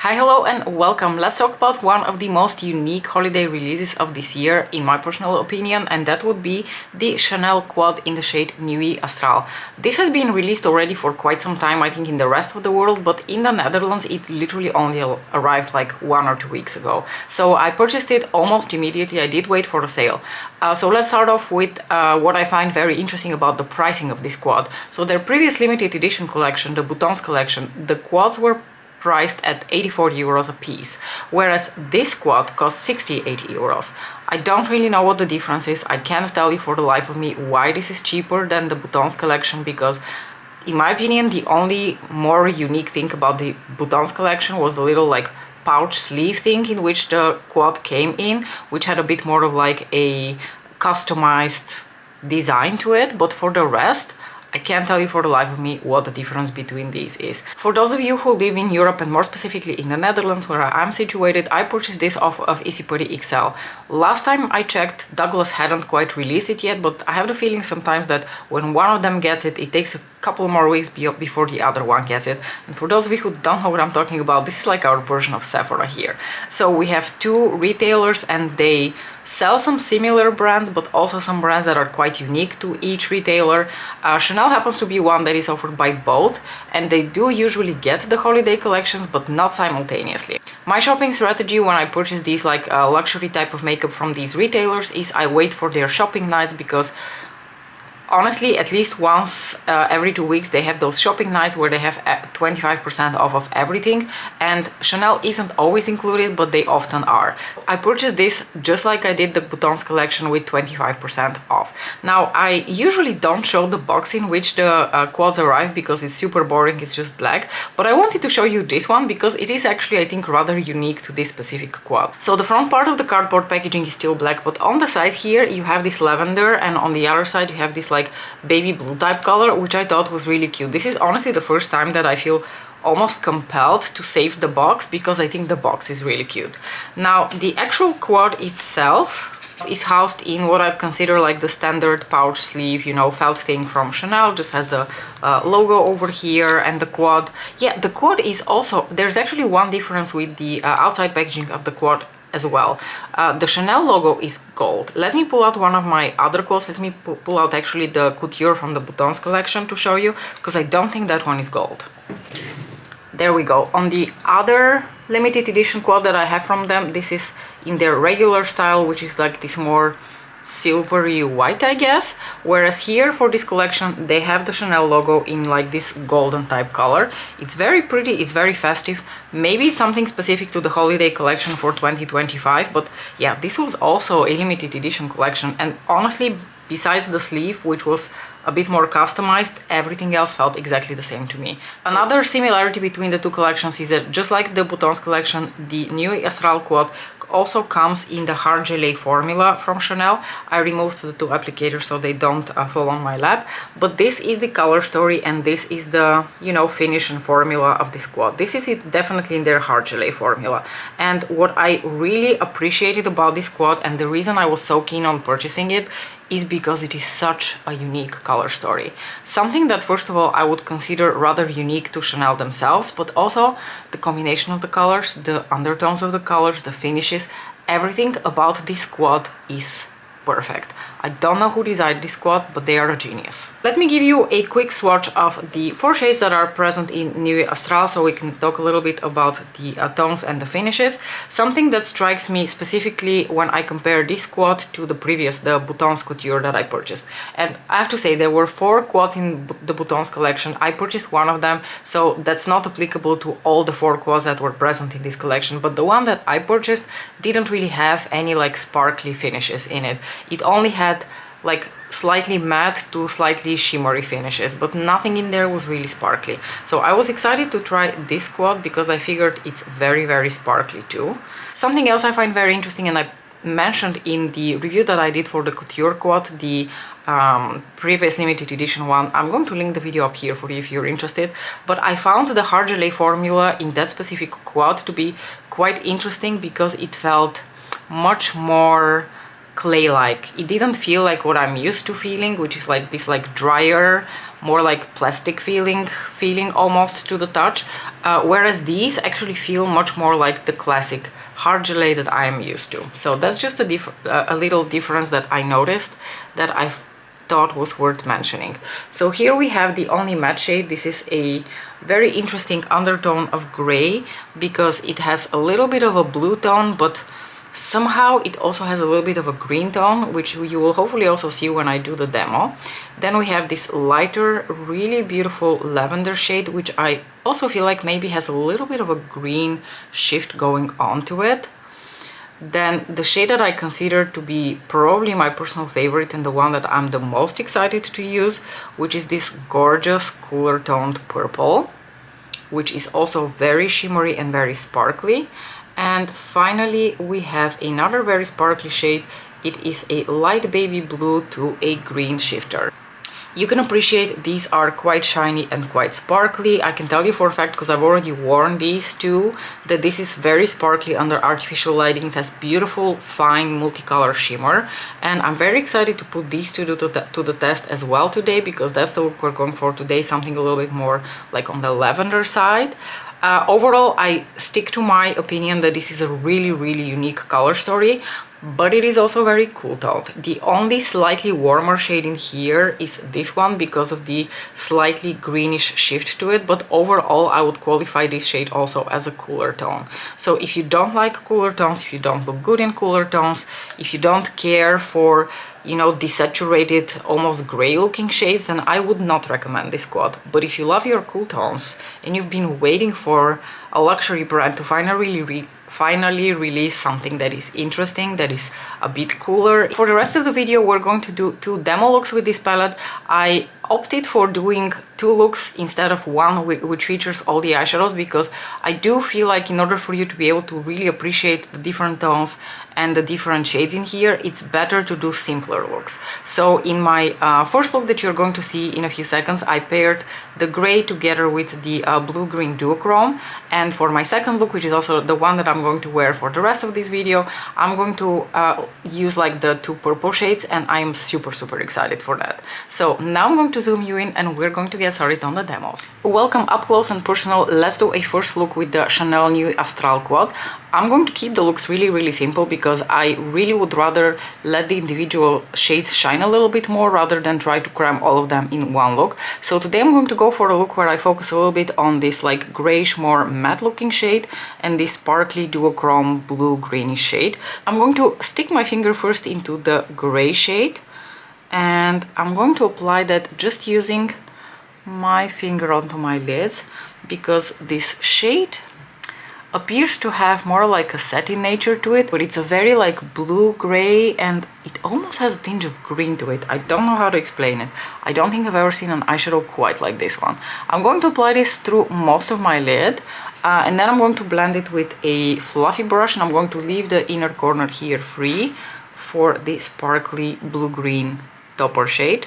Hi, hello and welcome. Let's talk about one of the most unique holiday releases of this year, in my personal opinion, and that would be the Chanel quad in the shade Nuit Astrale. This has been released already for quite some time, I think, in the rest of the world, but in the Netherlands it literally only arrived like 1 or 2 weeks ago. So I purchased it almost immediately. I did wait for the sale. So let's start off with what I find very interesting about the pricing of this quad. So their previous limited edition collection, the Boutons collection, the quads were priced at 84 euros a piece, whereas this quad costs 68 euros. I don't really know what the difference is. I can't tell you for the life of me why this is cheaper than the Boutons collection, because in my opinion the only more unique thing about the Boutons collection was the little like pouch sleeve thing in which the quad came in, which had a bit more of like a customized design to it, but for the rest I can't tell you for the life of me what the difference between these is. For those of you who live in Europe and more specifically in the Netherlands where I am situated, I purchased this off of EasyPutty XL. Last time I checked, Douglas hadn't quite released it yet, but I have the feeling sometimes that when one of them gets it, it takes a couple more weeks before the other one gets it. And for those of you who don't know what I'm talking about, this is like our version of Sephora here. So we have two retailers and they sell some similar brands, but also some brands that are quite unique to each retailer. Chanel happens to be one that is offered by both, and they do usually get the holiday collections, but not simultaneously. My shopping strategy when I purchase these like luxury type of makeup from these retailers is I wait for their shopping nights, because honestly, at least once every 2 weeks they have those shopping nights where they have 25% off of everything, and Chanel isn't always included, but they often are. I purchased this just like I did the Boutons collection with 25% off. Now, I usually don't show the box in which the quads arrive because it's super boring, it's just black, but I wanted to show you this one because it is actually, I think, rather unique to this specific quad. So the front part of the cardboard packaging is still black, but on the sides here you have this lavender, and on the other side you have this like baby blue type color, which I thought was really cute. This is honestly the first time that I feel almost compelled to save the box, because I think the box is really cute. Now, the actual quad itself is housed in what I consider like the standard pouch sleeve, you know, felt thing from Chanel. Just has the logo over here, and the quad, yeah, the quad is also, there's actually one difference with the outside packaging of the quad as well. The Chanel logo is gold. Let me pull out one of my other quads. Let me pull out actually the couture from the Boutons collection to show you, because I don't think that one is gold. There we go. On the other limited edition quad that I have from them, this is in their regular style, which is like this more silvery white, I guess, whereas here for this collection they have the Chanel logo in like this golden type color. It's very pretty, it's very festive. Maybe it's something specific to the holiday collection for 2025, but yeah, this was also a limited edition collection, and honestly, besides the sleeve, which was a bit more customized, everything else felt exactly the same to me. Another similarity between the two collections is that just like the Boutons collection, the Nuit Astrale quad also comes in the hard gelée formula from Chanel. I removed the two applicators so they don't fall on my lap, but this is the color story, and this is the, you know, finish and formula of this quad. This is it definitely in their hard gelée formula. And what I really appreciated about this quad, and the reason I was so keen on purchasing it, is because it is such a unique color story. Something that, first of all, I would consider rather unique to Chanel themselves, but also the combination of the colors, the undertones of the colors, the finishes, everything about this quad is perfect. I don't know who designed this quad, but they are a genius. Let me give you a quick swatch of the 4 shades that are present in Nuit Astrale, so we can talk a little bit about the tones and the finishes. Something that strikes me specifically when I compare this quad to the previous, the Boutons couture that I purchased. And I have to say, there were 4 quads in the Boutons collection. I purchased one of them, so that's not applicable to all the 4 quads that were present in this collection, but the one that I purchased didn't really have any like sparkly finishes in it. It only had like slightly matte to slightly shimmery finishes, but nothing in there was really sparkly. So I was excited to try this quad because I figured it's very, very sparkly too. Something else I find very interesting, and I mentioned in the review that I did for the couture quad, the previous limited edition one. I'm going to link the video up here for you if you're interested, but I found the hard gelée formula in that specific quad to be quite interesting because it felt much more clay-like. It didn't feel like what I'm used to feeling, which is like this like drier, more like plastic feeling almost to the touch, whereas these actually feel much more like the classic hard gelée that I am used to. So that's just a little difference that I noticed that I thought was worth mentioning. So here we have the only matte shade. This is a very interesting undertone of gray because it has a little bit of a blue tone, but somehow it also has a little bit of a green tone, which you will hopefully also see when I do the demo. Then we have this lighter, really beautiful lavender shade, which I also feel like maybe has a little bit of a green shift going on to it. Then the shade that I consider to be probably my personal favorite and the one that I'm the most excited to use, which is this gorgeous cooler toned purple, which is also very shimmery and very sparkly. And finally we have another very sparkly shade. It is a light baby blue to a green shifter. You can appreciate these are quite shiny and quite sparkly. I can tell you for a fact, because I've already worn these two, that this is very sparkly under artificial lighting. It has beautiful, fine, multicolor shimmer. And I'm very excited to put these two to the test as well today, because that's the look we're going for today, something a little bit more like on the lavender side. Overall, I stick to my opinion that this is a really, really unique color story, but it is also very cool toned. The only slightly warmer shade in here is this one because of the slightly greenish shift to it, but overall I would qualify this shade also as a cooler tone. So if you don't like cooler tones, if you don't look good in cooler tones, if you don't care for, you know, desaturated, almost gray looking shades, then I would not recommend this quad. But if you love your cool tones and you've been waiting for a luxury brand to finally release something that is interesting, that is a bit cooler. For the rest of the video, we're going to do 2 demo looks with this palette. I opted for doing 2 looks instead of one, which features all the eyeshadows, because I do feel like in order for you to be able to really appreciate the different tones and the different shades in here, it's better to do simpler looks. So in my first look that you're going to see in a few seconds, I paired the gray together with the blue-green duochrome, and for my second look, which is also the one that I'm going to wear for the rest of this video, I'm going to use like the 2 purple shades, and I'm super excited for that. So now I'm going to zoom you in and we're going to get started on the demos. Welcome up close and personal. Let's do a first look with the Chanel Nuit Astrale quad. I'm going to keep the looks really simple because I really would rather let the individual shades shine a little bit more rather than try to cram all of them in one look. So today I'm going to go for a look where I focus a little bit on this like grayish, more matte looking shade and this sparkly duochrome blue greenish shade. I'm going to stick my finger first into the gray shade and I'm going to apply that just using my finger onto my lids, because this shade appears to have more like a satin nature to it, but it's a very like blue-gray and it almost has a tinge of green to it. I don't know how to explain it. I don't think I've ever seen an eyeshadow quite like this one. I'm going to apply this through most of my lid and then I'm going to blend it with a fluffy brush, and I'm going to leave the inner corner here free for the sparkly blue-green topper shade.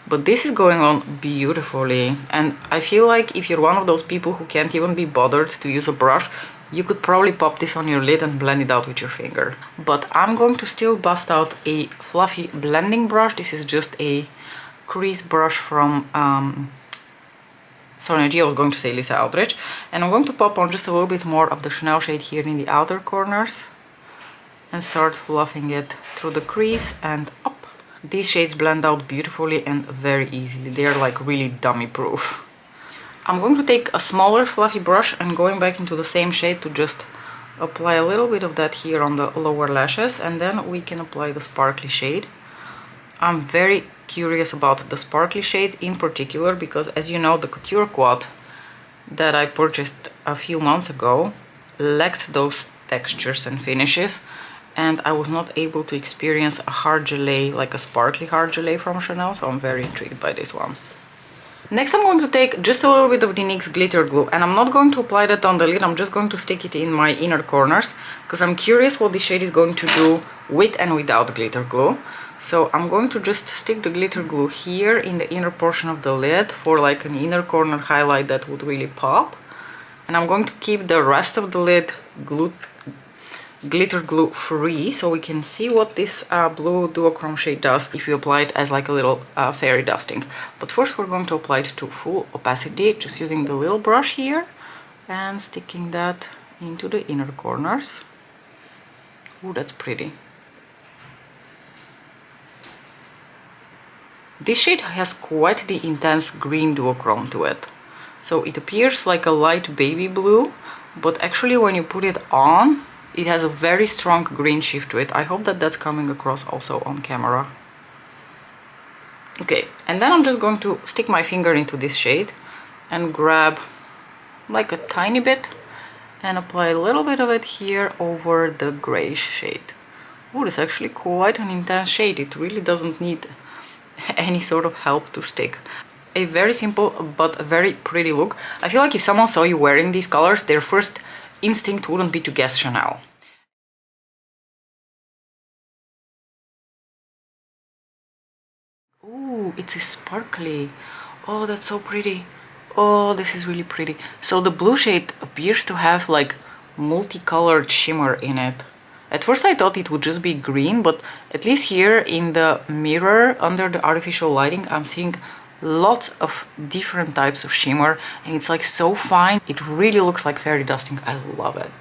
But this is going on beautifully, and I feel like if you're one of those people who can't even be bothered to use a brush, you could probably pop this on your lid and blend it out with your finger. But I'm going to still bust out a fluffy blending brush. This is just a crease brush from Sonia G. I was going to say Lisa Aldrich, and I'm going to pop on just a little bit more of the Chanel shade here in the outer corners and start fluffing it through the crease and up. These shades blend out beautifully and very easily. They are like really dummy proof. I'm going to take a smaller fluffy brush and going back into the same shade to just apply a little bit of that here on the lower lashes, and then we can apply the sparkly shade. I'm very curious about the sparkly shades in particular because, as you know, the Couture Quad that I purchased a few months ago lacked those textures and finishes, and I was not able to experience a hard gelée, like a sparkly hard gelée from Chanel, so I'm very intrigued by this one. Next I'm going to take just a little bit of the NYX glitter glue, and I'm not going to apply that on the lid, I'm just going to stick it in my inner corners because I'm curious what this shade is going to do with and without glitter glue. So I'm going to just stick the glitter glue here in the inner portion of the lid for like an inner corner highlight that would really pop. And I'm going to keep the rest of the lid glued glitter glue free, so we can see what this blue duochrome shade does if you apply it as like a little fairy dusting. But first we're going to apply it to full opacity, just using the little brush here and sticking that into the inner corners. Ooh, that's pretty. This shade has quite the intense green duochrome to it. So it appears like a light baby blue, but actually when you put it on, it has a very strong green shift to it. I hope that that's coming across also on camera. Okay, and then I'm just going to stick my finger into this shade and grab like a tiny bit and apply a little bit of it here over the grayish shade. Oh, it's actually quite an intense shade. It really doesn't need any sort of help to stick. A very simple but a very pretty look. I feel like if someone saw you wearing these colors, their first instinct wouldn't be to guess Chanel. Ooh, it's sparkly. Oh, that's so pretty. Oh, this is really pretty. So the blue shade appears to have like multicolored shimmer in it. At first I thought it would just be green, but at least here in the mirror under the artificial lighting, I'm seeing lots of different types of shimmer, and it's like so fine. It really looks like fairy dusting. I love it.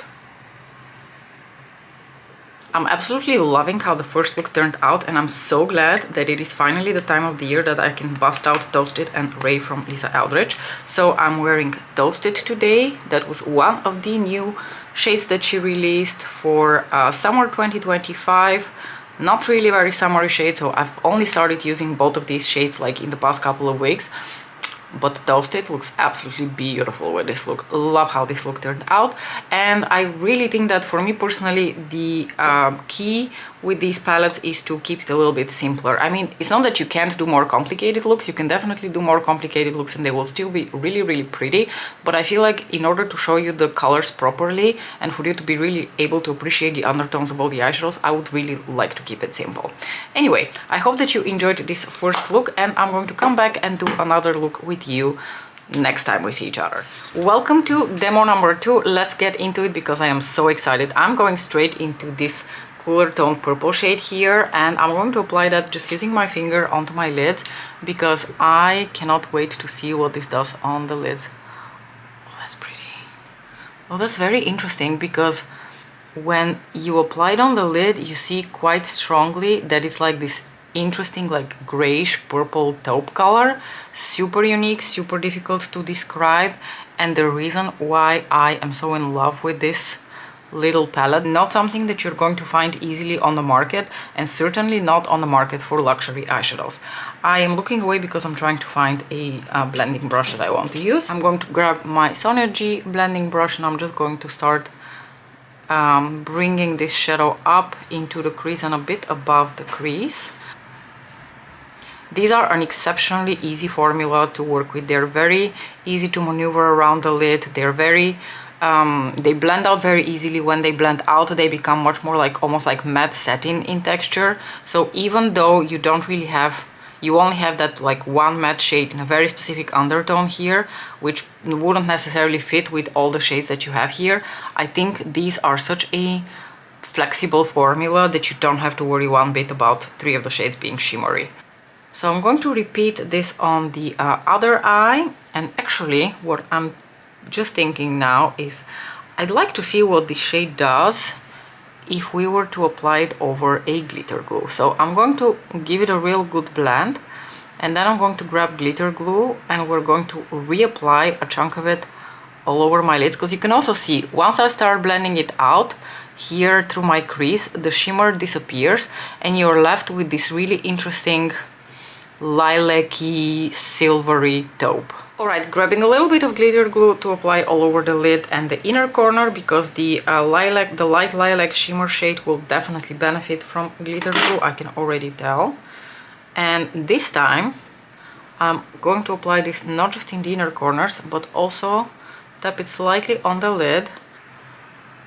I'm absolutely loving how the first look turned out, and I'm so glad that it is finally the time of the year that I can bust out Toasted and Ray from Lisa Eldridge. So I'm wearing Toasted today. That was one of the new shades that she released for summer 2025. Not really very summery shade, so I've only started using both of these shades like in the past couple of weeks. But Toasted looks absolutely beautiful with this look. Love how this look turned out, and I really think that for me personally the key with these palettes is to keep it a little bit simpler. I mean, it's not that you can't do more complicated looks. You can definitely do more complicated looks and they will still be really pretty, but I feel like in order to show you the colors properly and for you to be really able to appreciate the undertones of all the eyeshadows, I would really like to keep it simple. Anyway, I hope that you enjoyed this first look, and I'm going to come back and do another look with you next time we see each other. Welcome to demo number 2. Let's get into it because I am so excited. I'm going straight into this cooler tone purple shade here, and I'm going to apply that just using my finger onto my lids because I cannot wait to see what this does on the lids. Oh, that's pretty. Oh, that's very interesting because when you apply it on the lid, you see quite strongly that it's like this interesting like grayish purple taupe color. Super unique, super difficult to describe, and the reason why I am so in love with this little palette. Not something that you're going to find easily on the market, and certainly not on the market for luxury eyeshadows. I am looking away because I'm trying to find a blending brush that I want to use. I'm going to grab my Sonergy blending brush, and I'm just going to start bringing this shadow up into the crease and a bit above the crease. These are an exceptionally easy formula to work with. They're very easy to maneuver around the lid. They're very they blend out very easily. When they blend out, they become much more like almost like matte satin in texture. So even though you don't really have, you only have that like one matte shade in a very specific undertone here, which wouldn't necessarily fit with all the shades that you have here, I think these are such a flexible formula that you don't have to worry one bit about 3 of the shades being shimmery. So I'm going to repeat this on the other eye, and actually what I'm just thinking now is I'd like to see what the shade does if we were to apply it over a glitter glue. So I'm going to give it a real good blend, and then I'm going to grab glitter glue and we're going to reapply a chunk of it all over my lids, because you can also see once I start blending it out here through my crease, the shimmer disappears and you're left with this really interesting lilac-y silvery taupe. Alright, grabbing a little bit of glitter glue to apply all over the lid and the inner corner, because the light lilac shimmer shade will definitely benefit from glitter glue, I can already tell. And this time I'm going to apply this not just in the inner corners, but also tap it slightly on the lid,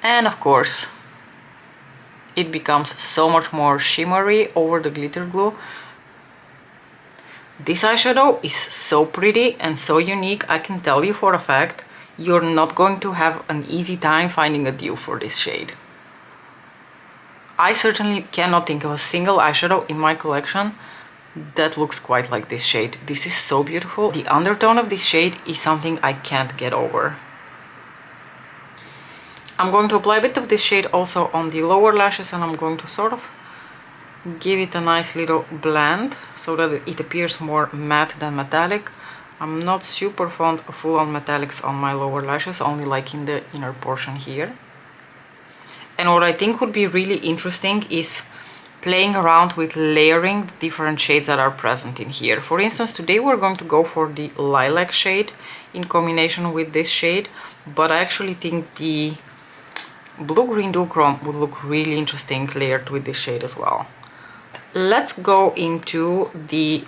and of course it becomes so much more shimmery over the glitter glue. This eyeshadow is so pretty and so unique. I can tell you for a fact, you're not going to have an easy time finding a dupe for this shade. I certainly cannot think of a single eyeshadow in my collection that looks quite like this shade. This is so beautiful. The undertone of this shade is something I can't get over. I'm going to apply a bit of this shade also on the lower lashes, and I'm going to sort of give it a nice little blend so that it appears more matte than metallic. I'm not super fond of full-on metallics on my lower lashes, only like in the inner portion here. And what I think would be really interesting is playing around with layering the different shades that are present in here. For instance, today we're going to go for the lilac shade in combination with this shade, but I actually think the blue-green duochrome would look really interesting layered with this shade as well. Let's go into the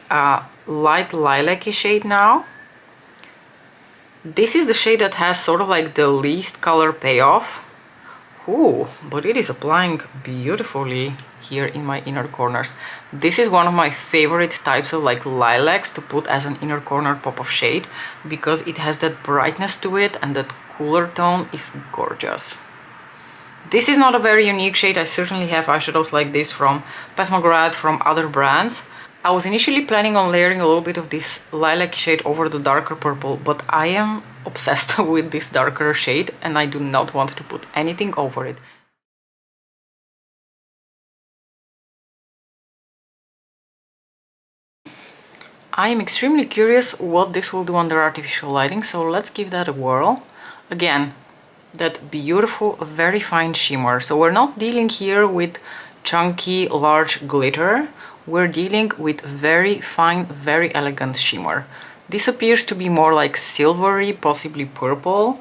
light lilac-y shade now. This is the shade that has sort of like the least color payoff. Ooh, but it is applying beautifully here in my inner corners. This is one of my favorite types of like lilacs to put as an inner corner pop of shade, because it has that brightness to it, and that cooler tone is gorgeous. This is not a very unique shade. I certainly have eyeshadows like this from Pat McGrath, from other brands. I was initially planning on layering a little bit of this lilac shade over the darker purple, but I am obsessed with this darker shade and I do not want to put anything over it. I am extremely curious what this will do under artificial lighting, so let's give that a whirl. Again, that beautiful, very fine shimmer. So we're not dealing here with chunky, large glitter. We're dealing with very fine, very elegant shimmer. This appears to be more like silvery, possibly purple.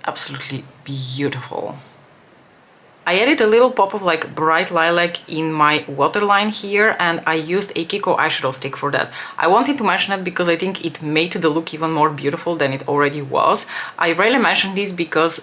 Absolutely beautiful. I added a little pop of like bright lilac in my waterline here, and I used a Kiko eyeshadow stick for that. I wanted to mention it because I think it made the look even more beautiful than it already was. I rarely mention this because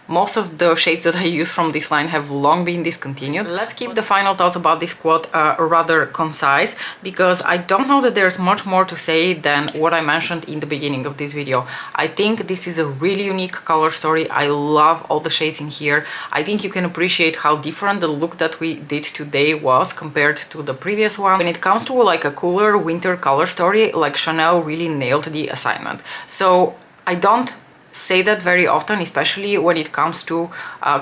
most of the shades that I use from this line have long been discontinued. Let's keep the final thoughts about this quad rather concise, because I don't know that there's much more to say than what I mentioned in the beginning of this video. I think this is a really unique color story. I love all the shades in here. I think you can appreciate how different the look that we did today was compared to the previous one. When it comes to like a cooler winter color story, like Chanel really nailed the assignment. So I don't say that very often, especially when it comes to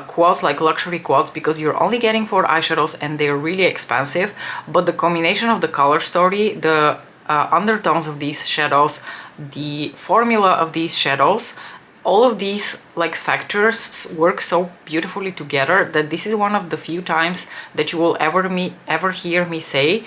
quads, like luxury quads, because you're only getting 4 eyeshadows and they're really expensive. But the combination of the color story, the undertones of these shadows, the formula of these shadows, all of these like factors work so beautifully together that this is one of the few times that you will ever hear me say,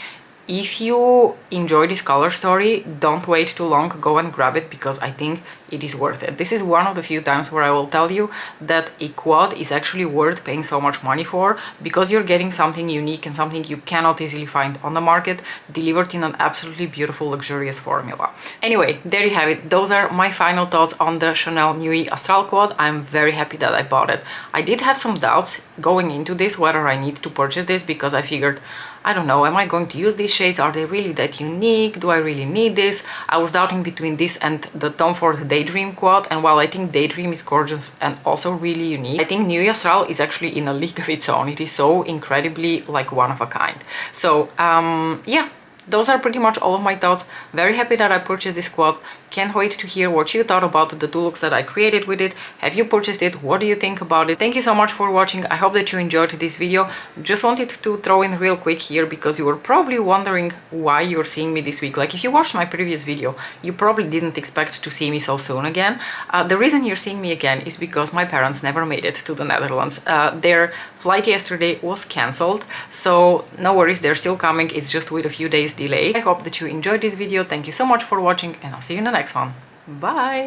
if you enjoy this color story, don't wait too long, go and grab it, because I think it is worth it. This is one of the few times where I will tell you that a quad is actually worth paying so much money for, because you're getting something unique and something you cannot easily find on the market, delivered in an absolutely beautiful, luxurious formula. Anyway, there you have it. Those are my final thoughts on the Chanel Nuit Astrale quad. I'm very happy that I bought it. I did have some doubts going into this whether I need to purchase this, because I figured, I don't know, am I going to use these shades? Are they really that unique? Do I really need this? I was doubting between this and the Tom Ford Daydream quad, and while I think Daydream is gorgeous and also really unique, I think Nuit Astrale is actually in a league of its own. It is so incredibly like one of a kind. So yeah, those are pretty much all of my thoughts. Very happy that I purchased this quad. Can't wait to hear what you thought about the 2 looks that I created with it. Have you purchased it? What do you think about it? Thank you so much for watching. I hope that you enjoyed this video. Just wanted to throw in real quick here, because you were probably wondering why you're seeing me this week. Like, if you watched my previous video, you probably didn't expect to see me so soon again. The reason you're seeing me again is because my parents never made it to the Netherlands. Their flight yesterday was cancelled, so no worries, they're still coming. It's just with a few days delay. I hope that you enjoyed this video. Thank you so much for watching, and I'll see you in the next one. Bye!